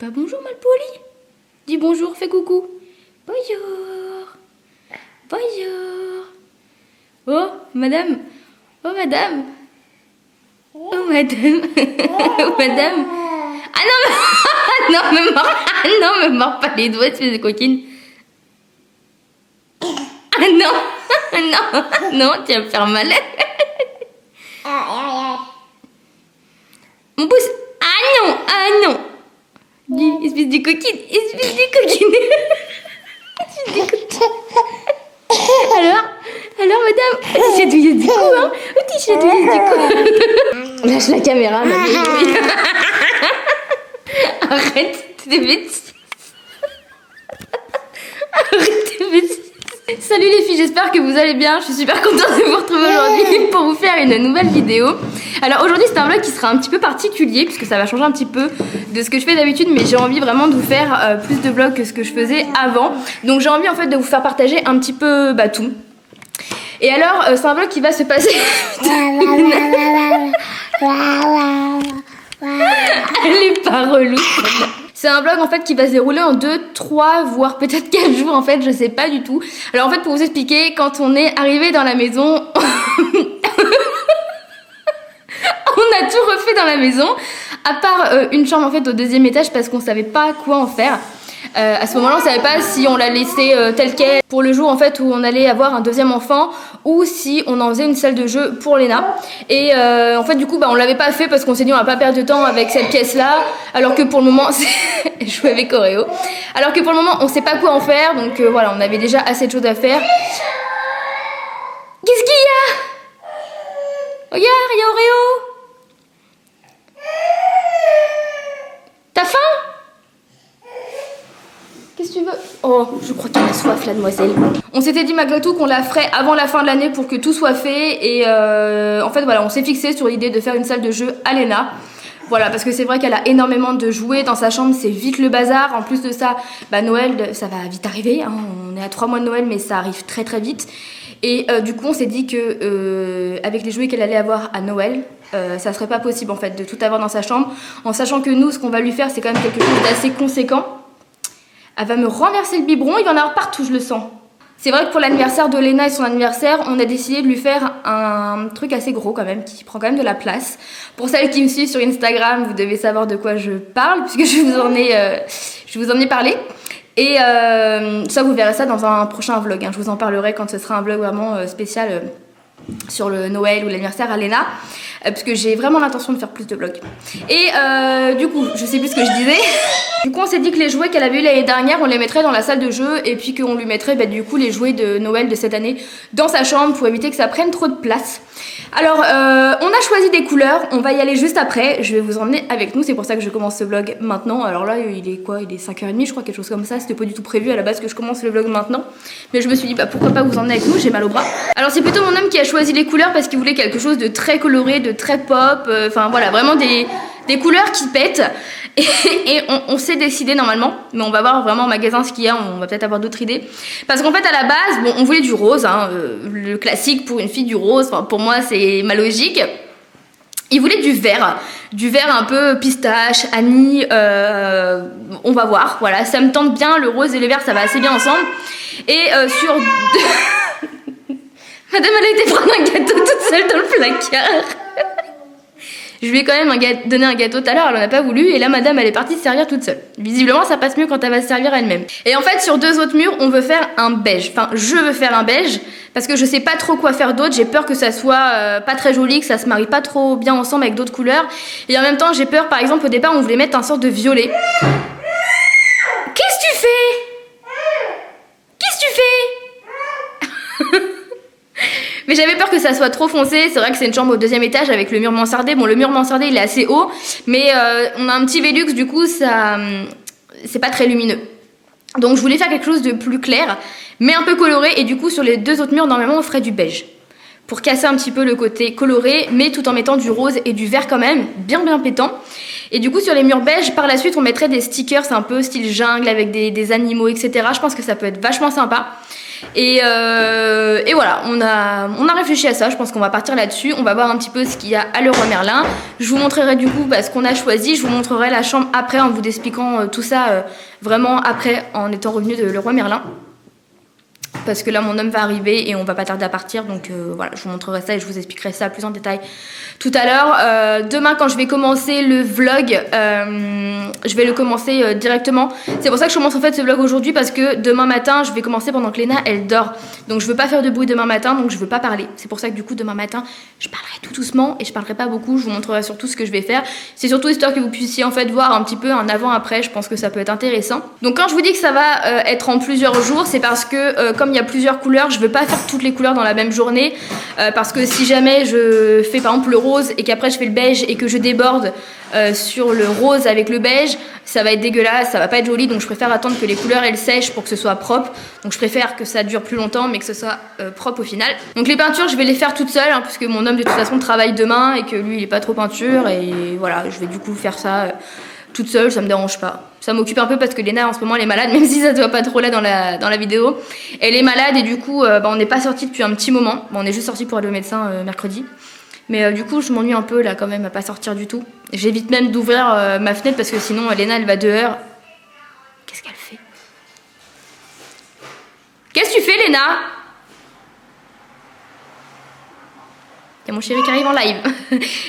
Pas bonjour Malpoli. Dis bonjour, fais coucou. Bonjour. Bonjour. Oh, madame. Oh, madame. Oh, madame. Oh, madame. Ah non, non, me mords pas les doigts, espèce de coquine. Ah non, non, non, tu vas me faire mal. Mon pouce. Ah non, ah non. Dis, espèce de coquine, espèce de coquine. Espèce de coquine. Alors madame, tu chatouilles du cou, hein. Tu chatouilles du cou. Lâche la caméra, mamie. Arrête tes bêtises. Arrête tes bêtises. Salut les filles, j'espère que vous allez bien. Je suis super contente de vous retrouver aujourd'hui pour vous faire une nouvelle vidéo. Alors aujourd'hui c'est un vlog qui sera un petit peu particulier puisque ça va changer un petit peu de ce que je fais d'habitude, mais j'ai envie vraiment de vous faire plus de vlogs que ce que je faisais avant. Donc j'ai envie en fait de vous faire partager un petit peu tout. Et alors c'est un vlog qui va se passer... Elle est pas relou. C'est un vlog en fait qui va se dérouler en 2, 3, voire peut-être 4 jours en fait, je sais pas du tout. Alors en fait pour vous expliquer, quand on est arrivé dans la maison, on a tout refait dans la maison, à part une chambre en fait au 2e étage parce qu'on savait pas quoi en faire. À ce moment-là, on savait pas si on la laissait telle qu'elle pour le jour en fait où on allait avoir un 2e enfant ou si on en faisait une salle de jeu pour Léna. Et en fait du coup on l'avait pas fait parce qu'on s'est dit on va pas perdre de temps avec cette pièce là, alors que pour le moment jouer avec Oreo. Alors que pour le moment on sait pas quoi en faire, donc voilà, on avait déjà assez de choses à faire. Qu'est-ce qu'il y a? Regarde, il y a Oreo. T'as faim? Qu'est-ce que tu veux? Oh, je crois qu'elle a soif, la demoiselle. On s'était dit malgré tout qu'on la ferait avant la fin de l'année pour que tout soit fait. Et en fait, voilà, on s'est fixé sur l'idée de faire une salle de jeu à Léna. Voilà, parce que c'est vrai qu'elle a énormément de jouets dans sa chambre, c'est vite le bazar. En plus de ça, Noël, ça va vite arriver. Hein. On est à 3 mois de Noël, mais ça arrive très très vite. Et du coup, on s'est dit que avec les jouets qu'elle allait avoir à Noël, ça serait pas possible en fait de tout avoir dans sa chambre. En sachant que nous, ce qu'on va lui faire, c'est quand même quelque chose d'assez conséquent. Elle va me renverser le biberon, il va y en avoir partout, je le sens. C'est vrai que pour l'anniversaire de Léna et son anniversaire, on a décidé de lui faire un truc assez gros quand même, qui prend quand même de la place. Pour celles qui me suivent sur Instagram, vous devez savoir de quoi je parle, puisque je vous en ai parlé. Et ça, vous verrez ça dans un prochain vlog, hein. Je vous en parlerai quand ce sera un vlog vraiment spécial sur le Noël ou l'anniversaire à Léna, puisque j'ai vraiment l'intention de faire plus de vlogs. Et du coup, je sais plus ce que je disais. Du coup, on s'est dit que les jouets qu'elle avait eu l'année dernière, on les mettrait dans la salle de jeu et puis qu'on lui mettrait du coup les jouets de Noël de cette année dans sa chambre pour éviter que ça prenne trop de place. Alors, on a choisi des couleurs, on va y aller juste après. Je vais vous emmener avec nous, c'est pour ça que je commence ce vlog maintenant. Alors là, il est quoi? Il est 5h30, je crois, quelque chose comme ça. C'était pas du tout prévu à la base que je commence le vlog maintenant. Mais je me suis dit, pourquoi pas vous emmener avec nous, j'ai mal au bras. Alors, c'est plutôt mon homme qui a choisi les couleurs parce qu'il voulait quelque chose de très coloré, de très pop. Enfin, voilà, vraiment des couleurs qui pètent. Et on s'est décidé normalement, mais on va voir vraiment en magasin ce qu'il y a, on va peut-être avoir d'autres idées. Parce qu'en fait à la base, on voulait du rose, hein, le classique pour une fille du rose, enfin, pour moi c'est ma logique. Il voulait du vert un peu pistache, anis, on va voir, voilà, ça me tente bien, le rose et le vert ça va assez bien ensemble. Et sur... Madame elle a été prendre un gâteau toute seule dans le placard. Je lui ai quand même donné un gâteau tout à l'heure, elle en a pas voulu, et là madame elle est partie se servir toute seule. Visiblement ça passe mieux quand elle va se servir elle-même. Et en fait sur 2 autres murs on veut faire un beige, enfin je veux faire un beige, parce que je sais pas trop quoi faire d'autre, j'ai peur que ça soit pas très joli, que ça se marie pas trop bien ensemble avec d'autres couleurs. Et en même temps j'ai peur, par exemple au départ on voulait mettre un sorte de violet. Qu'est-ce que tu fais? Qu'est-ce que tu fais? Mais j'avais peur que ça soit trop foncé. C'est vrai que c'est une chambre au 2e étage avec le mur mansardé. Bon, le mur mansardé il est assez haut, mais on a un petit Velux, du coup ça c'est pas très lumineux. Donc je voulais faire quelque chose de plus clair, mais un peu coloré, et du coup sur les 2 autres murs normalement on ferait du beige. pour casser un petit peu le côté coloré, mais tout en mettant du rose et du vert quand même, bien pétant. Et du coup sur les murs beige, par la suite on mettrait des stickers un peu style jungle avec des animaux, etc. Je pense que ça peut être vachement sympa. Et voilà, on a réfléchi à ça, je pense qu'on va partir là-dessus. On va voir un petit peu ce qu'il y a à Leroy Merlin. Je vous montrerai du coup ce qu'on a choisi. Je vous montrerai la chambre après en vous expliquant tout ça vraiment après en étant revenu de Leroy Merlin. Parce que là mon homme va arriver et on va pas tarder à partir, donc voilà, je vous montrerai ça et je vous expliquerai ça plus en détail tout à l'heure. Demain quand je vais commencer le vlog, je vais le commencer directement. C'est pour ça que je commence en fait ce vlog aujourd'hui, parce que demain matin je vais commencer pendant que Léna elle dort. Donc je veux pas faire de bruit demain matin, donc je veux pas parler. C'est pour ça que du coup demain matin je parlerai tout doucement et je parlerai pas beaucoup. Je vous montrerai surtout ce que je vais faire. C'est surtout histoire que vous puissiez en fait voir un petit peu un avant-après. Je pense que ça peut être intéressant. Donc quand je vous dis que ça va être en plusieurs jours, c'est parce que comme il y a plusieurs couleurs, je veux pas faire toutes les couleurs dans la même journée, parce que si jamais je fais par exemple le rose et qu'après je fais le beige et que je déborde sur le rose avec le beige, ça va être dégueulasse, ça va pas être joli. Donc je préfère attendre que les couleurs elles sèchent pour que ce soit propre. Donc je préfère que ça dure plus longtemps mais que ce soit propre au final. Donc les peintures je vais les faire toute seule, hein, puisque mon homme de toute façon travaille demain et que lui il est pas trop peinture, et voilà, je vais du coup faire ça toute seule, ça me dérange pas. Ça m'occupe un peu parce que Léna en ce moment elle est malade, même si ça se voit pas trop là dans la vidéo. Elle est malade et du coup on n'est pas sorti depuis un petit moment. Bon, on est juste sorti pour aller au médecin mercredi. Mais du coup je m'ennuie un peu là quand même à pas sortir du tout. J'évite même d'ouvrir ma fenêtre parce que sinon Léna elle va dehors. Qu'est-ce qu'elle fait? Qu'est-ce que tu fais Léna? Il y a mon chéri qui arrive en live.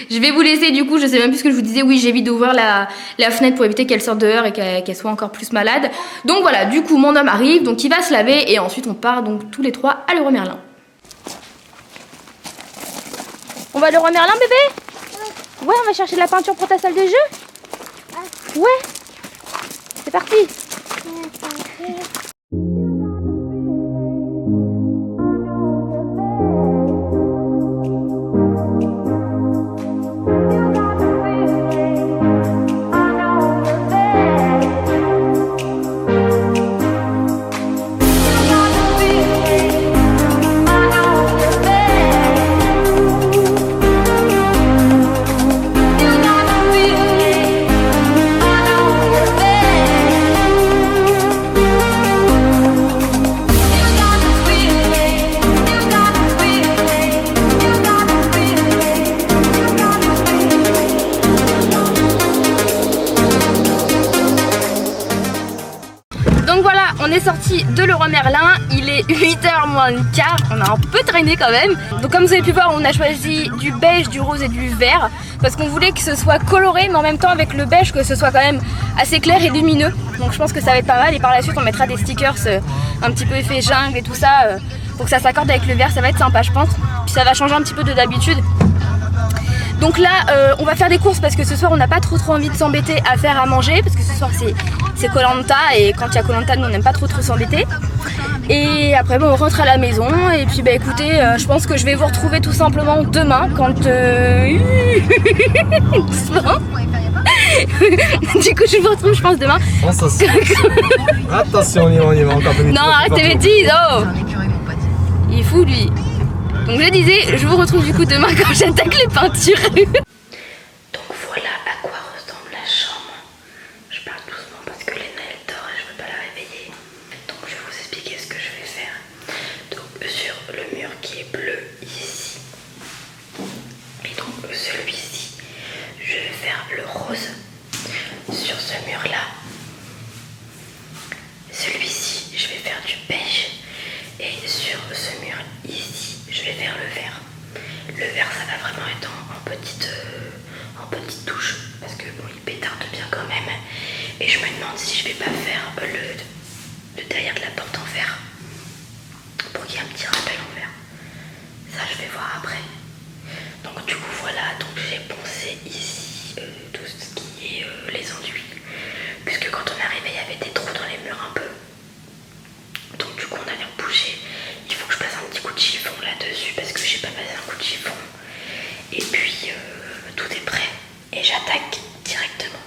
Je vais vous laisser du coup, je sais même plus ce que je vous disais. Oui, j'évite d'ouvrir la fenêtre pour éviter qu'elle sorte dehors et qu'elle soit encore plus malade. Donc voilà, du coup mon homme arrive, donc il va se laver et ensuite on part donc tous les trois à Leroy Merlin. On va à Leroy Merlin bébé? Ouais, on va chercher de la peinture pour ta salle de jeu? Ouais. C'est parti. On est sorti de Leroy Merlin, il est 8h moins le quart, on a un peu traîné quand même. Donc comme vous avez pu voir, on a choisi du beige, du rose et du vert, parce qu'on voulait que ce soit coloré, mais en même temps avec le beige que ce soit quand même assez clair et lumineux. Donc je pense que ça va être pas mal, et par la suite on mettra des stickers un petit peu effet jungle et tout ça, pour que ça s'accorde avec le vert, ça va être sympa je pense. Puis ça va changer un petit peu de d'habitude. Donc là on va faire des courses parce que ce soir on n'a pas trop envie de s'embêter à faire à manger, parce que ce soir c'est Koh-Lanta et quand il y a Koh-Lanta nous on n'aime pas trop s'embêter. Et après bon, on rentre à la maison et puis bah écoutez je pense que je vais vous retrouver tout simplement demain quand du coup je vous retrouve je pense demain. Attention on y va encore une. Non arrête tes bêtises, oh. Il est fou lui. Donc je disais, je vous retrouve du coup demain quand j'attaque les peintures. Donc voilà à quoi ressemble la chambre. Je parle doucement parce que Léna elle dort et je veux pas la réveiller. Donc je vais vous expliquer ce que je vais faire. Donc sur le mur qui est bleu ici, et donc celui-ci, je vais faire le rose. Sur ce mur là, celui-ci, je vais faire du beige. Et sur ce mur ici, je vais faire le vert. Le vert, ça va vraiment être en petite touche, parce que bon, il pétarde bien quand même. Et je me demande si je vais pas faire le derrière de la porte en verre, pour qu'il y ait un petit rappel en verre. Ça, je vais voir après. Donc du coup, voilà, donc j'ai poncé ici tout ce qui est les enduits, puisque quand on est arrivé, il y avait des trous dans les murs un peu. Donc du coup on avait repoussé. Il faut que je passe un petit coup de chiffon là-dessus parce que j'ai pas passé un coup de chiffon. Et puis tout est prêt et j'attaque directement.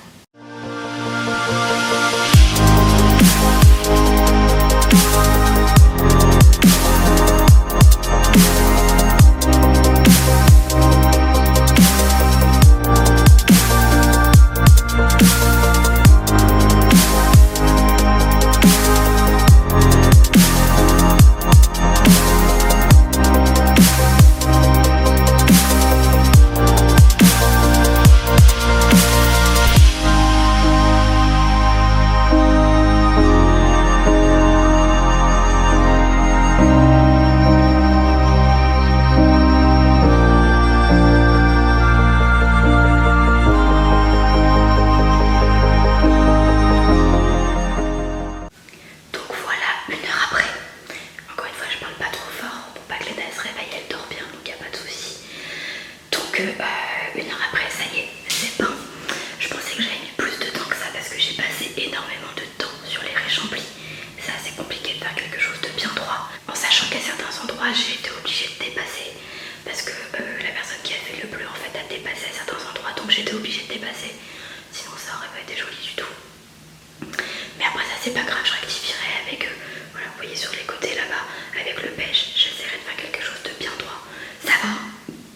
c'est pas grave, je rectifierai avec, voilà, vous voyez sur les côtés là-bas, avec le beige, j'essaierai de faire quelque chose de bien droit. Ça va,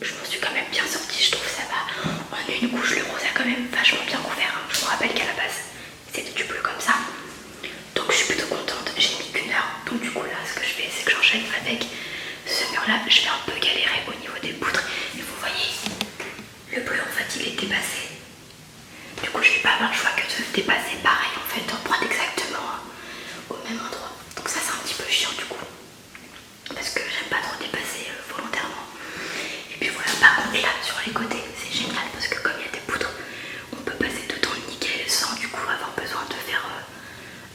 je m'en suis quand même bien sortie, je trouve ça va. En une couche, le rose a quand même vachement bien couvert, hein. Je me rappelle qu'à la base, c'était du bleu comme ça. Donc je suis plutôt contente, j'ai mis qu'1 heure. Donc du coup là, ce que je fais, c'est que j'enchaîne avec ce mur-là. Je vais un peu galérer au niveau des poutres. Et vous voyez, le bleu en fait, il est dépassé. Du coup, je vais pas avoir le choix que de dépasser pareil en fait, en pointe exactement au même endroit. Donc ça, c'est un petit peu chiant du coup, parce que j'aime pas trop dépasser volontairement. Et puis voilà, par contre là, sur les côtés, c'est génial parce que comme il y a des poutres, on peut passer dedans nickel sans du coup avoir besoin de faire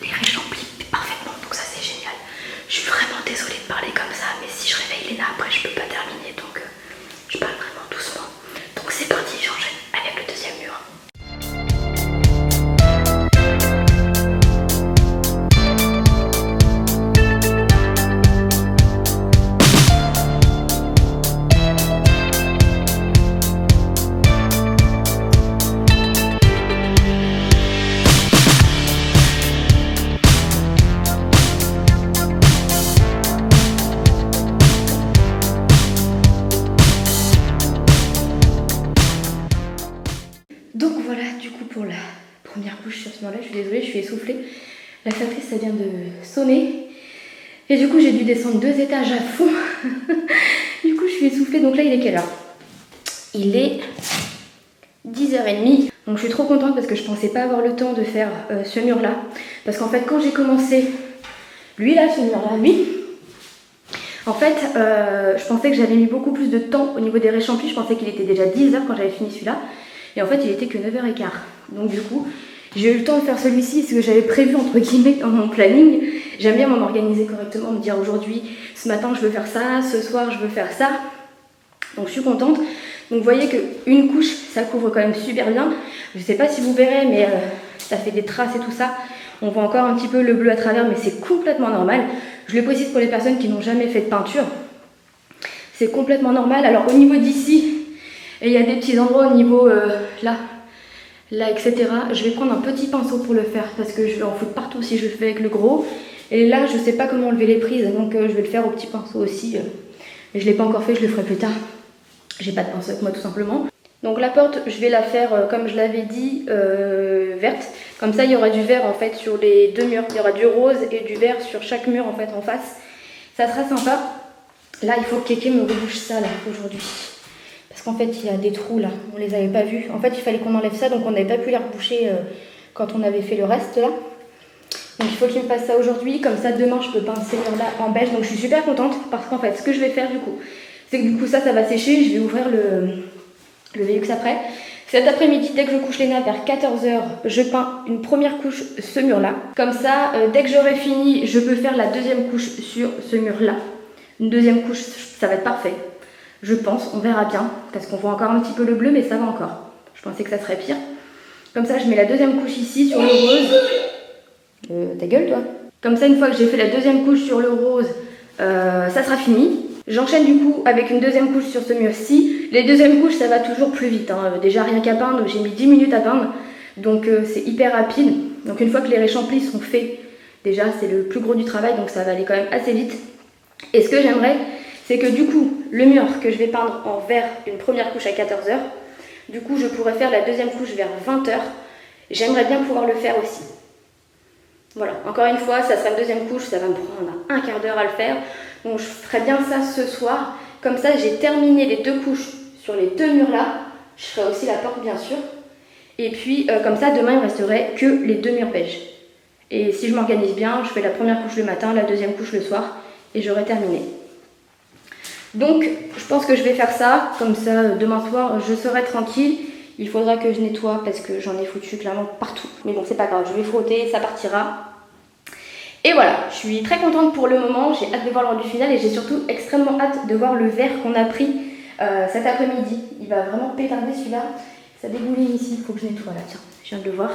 les réchampis parfaitement. Donc ça, c'est génial. Je suis vraiment désolée de parler comme ça, mais si je réveille Léna après, je peux pas terminer, donc je parle vraiment doucement. Donc c'est parti, j'enchaîne avec le deuxième mur. Donc voilà, du coup pour la première couche sur ce mur-là, je suis désolée, je suis essoufflée. La factrice, ça vient de sonner. Et du coup, j'ai dû descendre 2 étages à fond. Du coup, je suis essoufflée. Donc là, il est quelle heure? Il est 10h30. Donc je suis trop contente parce que je pensais pas avoir le temps de faire ce mur-là. Parce qu'en fait, quand j'ai commencé, lui là, ce mur-là, lui, en fait, je pensais que j'avais mis beaucoup plus de temps au niveau des réchampis. Je pensais qu'il était déjà 10h quand j'avais fini celui-là. Et en fait, il était que 9h15. Donc du coup, j'ai eu le temps de faire celui-ci, ce que j'avais prévu entre guillemets dans mon planning. J'aime bien m'organiser correctement, me dire aujourd'hui, ce matin je veux faire ça, ce soir je veux faire ça. Donc je suis contente. Donc vous voyez qu'une couche, ça couvre quand même super bien. Je ne sais pas si vous verrez, mais ça fait des traces et tout ça. On voit encore un petit peu le bleu à travers, mais c'est complètement normal. Je le précise pour les personnes qui n'ont jamais fait de peinture. C'est complètement normal. Alors au niveau d'ici, et il y a des petits endroits au niveau là, etc. Je vais prendre un petit pinceau pour le faire parce que je vais en foutre partout si je le fais avec le gros. Et là, je sais pas comment enlever les prises, donc je vais le faire au petit pinceau aussi. Mais je l'ai pas encore fait, je le ferai plus tard. J'ai pas de pinceau avec moi tout simplement. Donc la porte, je vais la faire comme je l'avais dit, verte. Comme ça, il y aura du vert en fait sur les 2 murs. Il y aura du rose et du vert sur chaque mur en fait en face. Ça sera sympa. Là, il faut que Kéké me rebouche ça là aujourd'hui. Parce qu'en fait, il y a des trous là, on les avait pas vus. En fait, il fallait qu'on enlève ça, donc on n'avait pas pu les reboucher quand on avait fait le reste là. Donc il faut qu'il me fasse ça aujourd'hui, comme ça demain je peux peindre ces murs là en beige. Donc je suis super contente parce qu'en fait, ce que je vais faire du coup, c'est que du coup ça va sécher, je vais ouvrir le Velux après. Cet après-midi, dès que je couche Léna vers 14h, je peins une première couche ce mur là. Comme ça, dès que j'aurai fini, je peux faire la deuxième couche sur ce mur là. Une deuxième couche, ça va être parfait. Je pense, on verra bien, parce qu'on voit encore un petit peu le bleu, mais ça va encore. Je pensais que ça serait pire. Comme ça, je mets la deuxième couche ici sur le rose. Ta gueule, toi. Comme ça, une fois que j'ai fait la deuxième couche sur le rose, ça sera fini. J'enchaîne du coup avec une deuxième couche sur ce mur-ci. Les deuxièmes couches, ça va toujours plus vite. Hein. Déjà, rien qu'à peindre, j'ai mis 10 minutes à peindre. Donc, c'est hyper rapide. Donc, une fois que les réchampis sont faits, déjà, c'est le plus gros du travail, donc ça va aller quand même assez vite. Et ce que j'aimerais, c'est que du coup, le mur que je vais peindre en vert, une première couche à 14h, du coup, je pourrais faire la deuxième couche vers 20h. J'aimerais bien pouvoir le faire aussi. Voilà, encore une fois, ça sera une deuxième couche, ça va me prendre un quart d'heure à le faire. Donc je ferai bien ça ce soir. Comme ça, j'ai terminé les 2 couches sur les 2 murs là. Je ferai aussi la porte, bien sûr. Et puis, comme ça, demain, il ne resterait que les 2 murs beige. Et si je m'organise bien, je fais la première couche le matin, la deuxième couche le soir, et j'aurai terminé. Donc, je pense que je vais faire ça, comme ça, demain soir, je serai tranquille. Il faudra que je nettoie parce que j'en ai foutu clairement partout. Mais bon, c'est pas grave, je vais frotter, ça partira. Et voilà, je suis très contente pour le moment. J'ai hâte de voir le rendu final et j'ai surtout extrêmement hâte de voir le verre qu'on a pris cet après-midi. Il va vraiment pétarder celui-là. Ça dégouline ici, il faut que je nettoie là, tiens, je viens de le voir.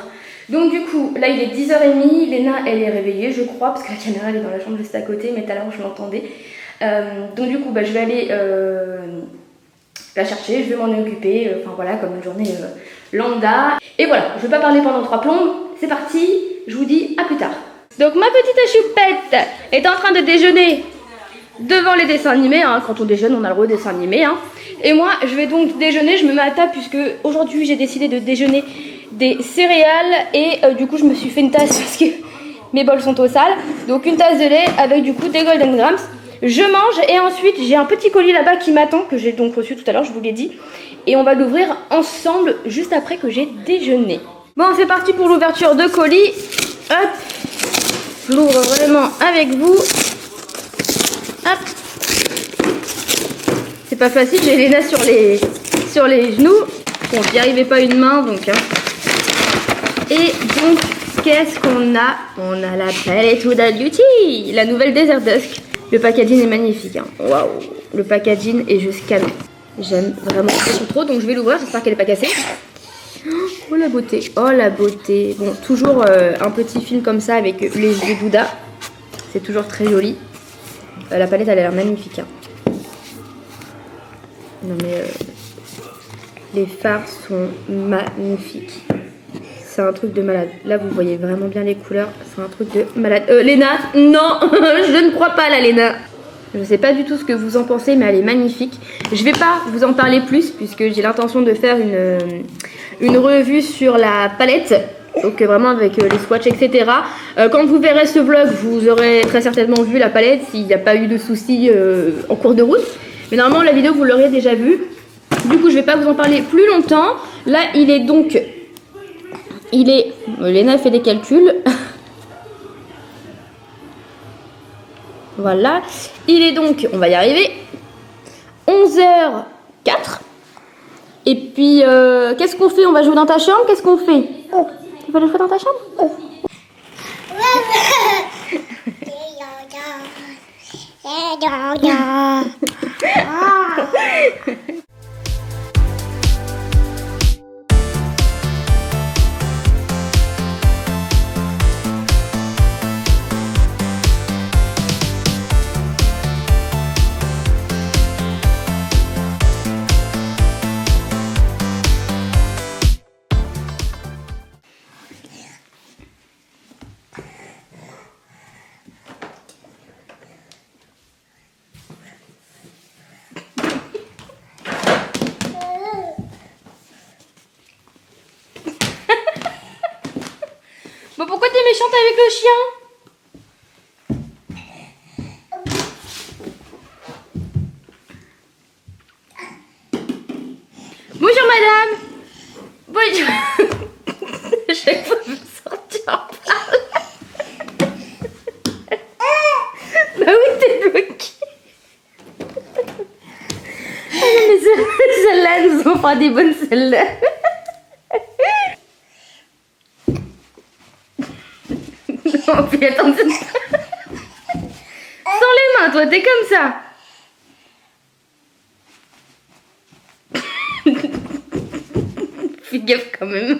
Donc du coup, là il est 10h30, Léna elle est réveillée je crois, parce que la caméra elle est dans la chambre juste à côté, mais tout à l'heure je l'entendais. Donc du coup, je vais aller la chercher, je vais m'en occuper, enfin voilà, comme une journée lambda. Et voilà, je ne vais pas parler pendant 3 plombes, c'est parti, je vous dis à plus tard. Donc ma petite choupette est en train de déjeuner devant les dessins animés. Hein. Quand on déjeune, on a le droit aux dessins animés. Hein. Et moi, je vais donc déjeuner. Je me mets à table puisque aujourd'hui, j'ai décidé de déjeuner des céréales. Et du coup, je me suis fait une tasse parce que mes bols sont au sale. Donc une tasse de lait avec du coup des Golden Grams. Je mange et ensuite, j'ai un petit colis là-bas qui m'attend, que j'ai donc reçu tout à l'heure, je vous l'ai dit. Et on va l'ouvrir ensemble juste après que j'ai déjeuné. Bon, c'est parti pour l'ouverture de colis. Hop, je l'ouvre vraiment avec vous. Hop. C'est pas facile, j'ai Léna sur les genoux. Bon, j'y arrivais pas une main, donc. Hein. Et donc, qu'est-ce qu'on a? On a la palette Huda Beauty, la nouvelle Desert Dusk. Le packaging est magnifique. Hein. Waouh, le packaging est juste canon. J'aime vraiment trop, donc je vais l'ouvrir. J'espère qu'elle n'est pas cassée. Oh la beauté, oh la beauté. Bon, toujours un petit film comme ça avec les yeux d'Huda. C'est toujours très joli. La palette, elle a l'air magnifique. Hein. Non mais les fards sont magnifiques. C'est un truc de malade. Là, vous voyez vraiment bien les couleurs. C'est un truc de malade. Léna, non, je ne crois pas là, Léna. Je ne sais pas du tout ce que vous en pensez, mais elle est magnifique. Je vais pas vous en parler plus, puisque j'ai l'intention de faire une revue sur la palette. Donc vraiment avec les swatchs, etc. Quand vous verrez ce vlog, vous aurez très certainement vu la palette, s'il n'y a pas eu de soucis en cours de route. Mais normalement, la vidéo, vous l'aurez déjà vue. Du coup, je ne vais pas vous en parler plus longtemps. Là, il est donc... Léna fait des calculs. Voilà. Il est donc, on va y arriver, 11h04. Et puis, qu'est-ce qu'on fait? On va jouer dans ta chambre? Qu'est-ce qu'on fait? Tu vas aller jouer dans ta chambre? Bon, pourquoi t'es méchante avec le chien? Bonjour madame. Bonjour. Chaque fois que je sortir en parle. Bah oui, t'es bloquée. Mais celle-là, nous en fera des bonnes celles-là. Non, puis attends. Sans les mains, toi, t'es comme ça. Fais gaffe quand même.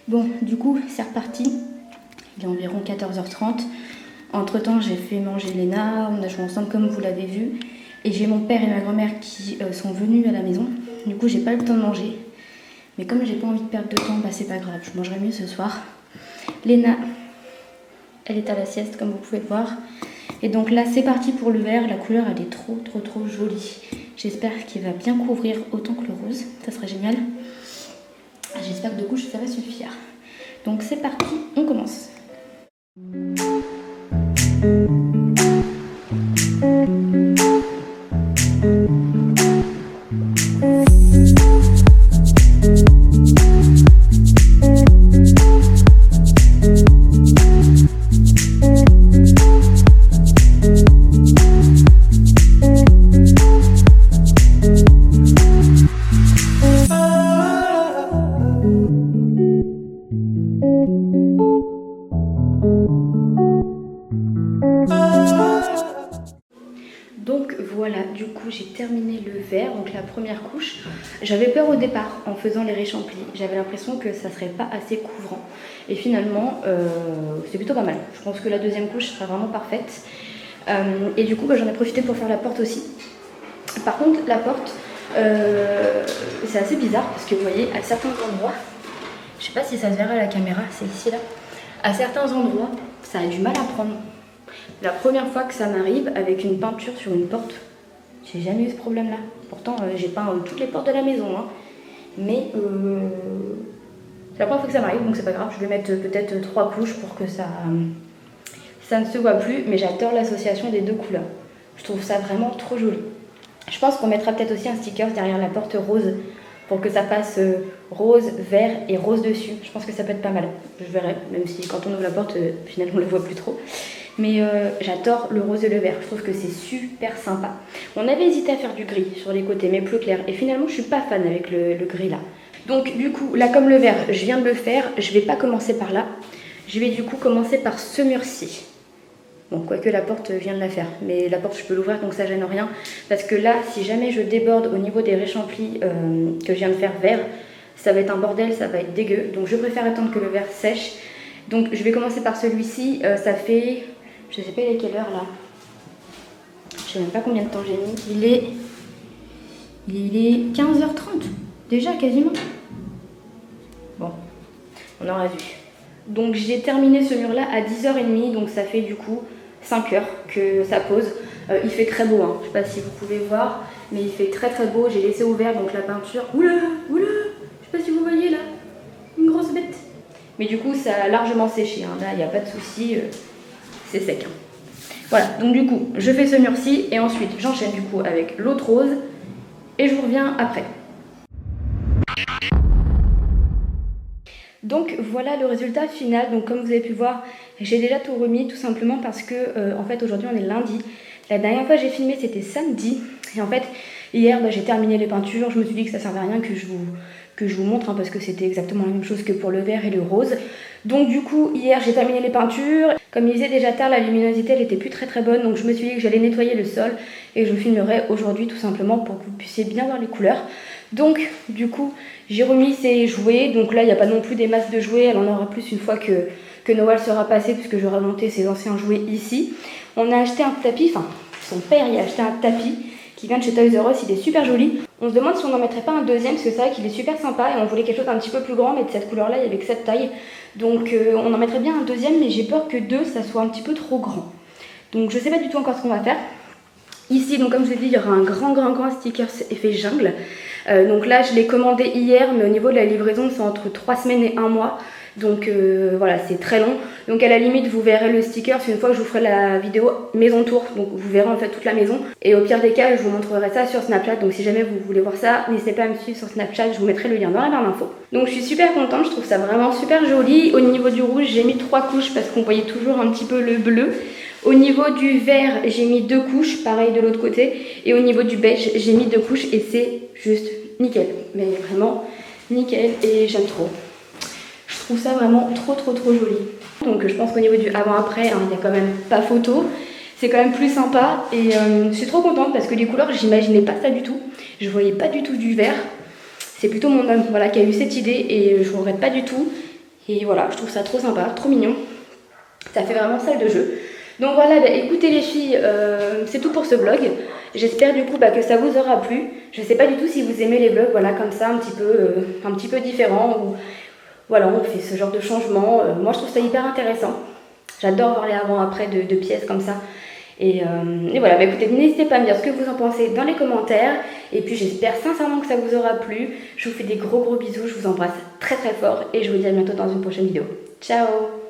Bon, du coup, c'est reparti. Il est environ 14h30. Entre temps, j'ai fait manger Léna. On a joué ensemble comme vous l'avez vu. Et j'ai mon père et ma grand-mère qui sont venus à la maison. Du coup, j'ai pas eu le temps de manger. Mais comme j'ai pas envie de perdre de temps, bah c'est pas grave. Je mangerai mieux ce soir. Léna, elle est à la sieste comme vous pouvez le voir. Et donc là c'est parti pour le vert. La couleur elle est trop jolie. J'espère qu'il va bien couvrir autant que le rose. Ça serait génial. J'espère que de couche ça va suffire. Donc c'est parti, on commence. Donc voilà, du coup j'ai terminé le vert, donc la première couche. J'avais peur au départ en faisant les réchamplis. J'avais l'impression que ça serait pas assez couvrant. Et finalement, c'est plutôt pas mal. Je pense que la deuxième couche sera vraiment parfaite. Et du coup, j'en ai profité pour faire la porte aussi. Par contre, la porte, c'est assez bizarre parce que vous voyez, à certains endroits, je sais pas si ça se verra à la caméra, c'est ici là. À certains endroits, ça a du mal à prendre. La première fois que ça m'arrive avec une peinture sur une porte, j'ai jamais eu ce problème là. Pourtant j'ai peint toutes les portes de la maison, hein. Mais c'est la première fois que ça m'arrive, donc c'est pas grave, je vais mettre peut-être 3 couches pour que ça ne se voit plus. Mais j'adore l'association des deux couleurs, je trouve ça vraiment trop joli. Je pense qu'on mettra peut-être aussi un sticker derrière la porte rose pour que ça fasse rose, vert et rose dessus. Je pense que ça peut être pas mal, je verrai, même si quand on ouvre la porte, finalement on le voit plus trop. Mais j'adore le rose et le vert, je trouve que c'est super sympa. On avait hésité à faire du gris sur les côtés, mais plus clair. Et finalement, je suis pas fan avec le gris là. Donc du coup, là comme le vert, je viens de le faire, je vais pas commencer par là. Je vais du coup commencer par ce mur-ci. Bon, quoique la porte vient de la faire, mais la porte je peux l'ouvrir donc ça gêne rien. Parce que là, si jamais je déborde au niveau des réchamplis que je viens de faire vert, ça va être un bordel, ça va être dégueu. Donc je préfère attendre que le vert sèche. Donc je vais commencer par celui-ci, ça fait... Je sais pas il est quelle heure là. Je sais même pas combien de temps j'ai mis. Il est 15h30. Déjà quasiment. Bon, on aura vu. Donc j'ai terminé ce mur là à 10h30. Donc ça fait du coup 5 heures que ça pose. Il fait très beau, hein. Je sais pas si vous pouvez voir. Mais il fait très très beau. J'ai laissé ouvert donc la peinture. Oula, oula. Je sais pas si vous voyez là. Une grosse bête. Mais du coup ça a largement séché, hein. Là il n'y a pas de souci. C'est sec. Voilà, donc du coup, je fais ce mur-ci et ensuite j'enchaîne du coup avec l'autre rose et je vous reviens après. Donc voilà le résultat final. Donc comme vous avez pu voir, j'ai déjà tout remis tout simplement parce que en fait aujourd'hui on est lundi. La dernière fois que j'ai filmé c'était samedi et en fait hier j'ai terminé les peintures. Je me suis dit que ça servait à rien que je vous montre, hein, parce que c'était exactement la même chose que pour le vert et le rose. Donc du coup hier j'ai terminé les peintures. Comme il faisait déjà tard, la luminosité elle était plus très bonne, donc je me suis dit que j'allais nettoyer le sol et je filmerai aujourd'hui tout simplement pour que vous puissiez bien voir les couleurs. Donc du coup j'ai remis ces jouets, donc là il n'y a pas non plus des masses de jouets, elle en aura plus une fois que Noël sera passé puisque j'aurai monté ses anciens jouets ici. On a acheté un tapis, enfin son père y a acheté un tapis qui vient de chez Toys R Us, il est super joli. On se demande si on n'en mettrait pas un deuxième parce que c'est vrai qu'il est super sympa et on voulait quelque chose d'un petit peu plus grand mais de cette couleur là et avec cette taille. Donc on en mettrait bien un deuxième mais j'ai peur que 2 ça soit un petit peu trop grand. Donc je sais pas du tout encore ce qu'on va faire. Ici donc comme je vous ai dit il y aura un grand sticker effet jungle. Donc là je l'ai commandé hier mais au niveau de la livraison c'est entre 3 semaines et 1 mois. Donc voilà c'est très long. Donc à la limite vous verrez le sticker une fois que je vous ferai la vidéo maison tour. Donc vous verrez en fait toute la maison. Et au pire des cas je vous montrerai ça sur Snapchat. Donc si jamais vous voulez voir ça, n'hésitez pas à me suivre sur Snapchat. Je vous mettrai le lien dans la barre d'infos. Donc je suis super contente, je trouve ça vraiment super joli. Au niveau du rouge j'ai mis 3 couches parce qu'on voyait toujours un petit peu le bleu. Au niveau du vert j'ai mis 2 couches, pareil de l'autre côté. Et au niveau du beige j'ai mis 2 couches et c'est juste nickel. Mais vraiment nickel et j'aime trop. Je trouve ça vraiment trop joli. Donc je pense qu'au niveau du avant-après, hein, il n'y a quand même pas photo. C'est quand même plus sympa et je suis trop contente parce que les couleurs, j'imaginais pas ça du tout. Je voyais pas du tout du vert. C'est plutôt mon homme voilà, qui a eu cette idée et je ne regrette pas du tout. Et voilà, je trouve ça trop sympa, trop mignon. Ça fait vraiment salle de jeu. Donc voilà, bah, écoutez les filles, c'est tout pour ce vlog. J'espère du coup que ça vous aura plu. Je sais pas du tout si vous aimez les vlogs, voilà, comme ça, un petit peu différents. Ou, voilà, on fait ce genre de changement. Moi, je trouve ça hyper intéressant. J'adore voir les avant-après de pièces comme ça. Et voilà, bah, écoutez, n'hésitez pas à me dire ce que vous en pensez dans les commentaires. Et puis j'espère sincèrement que ça vous aura plu. Je vous fais des gros bisous, je vous embrasse très fort. Et je vous dis à bientôt dans une prochaine vidéo. Ciao!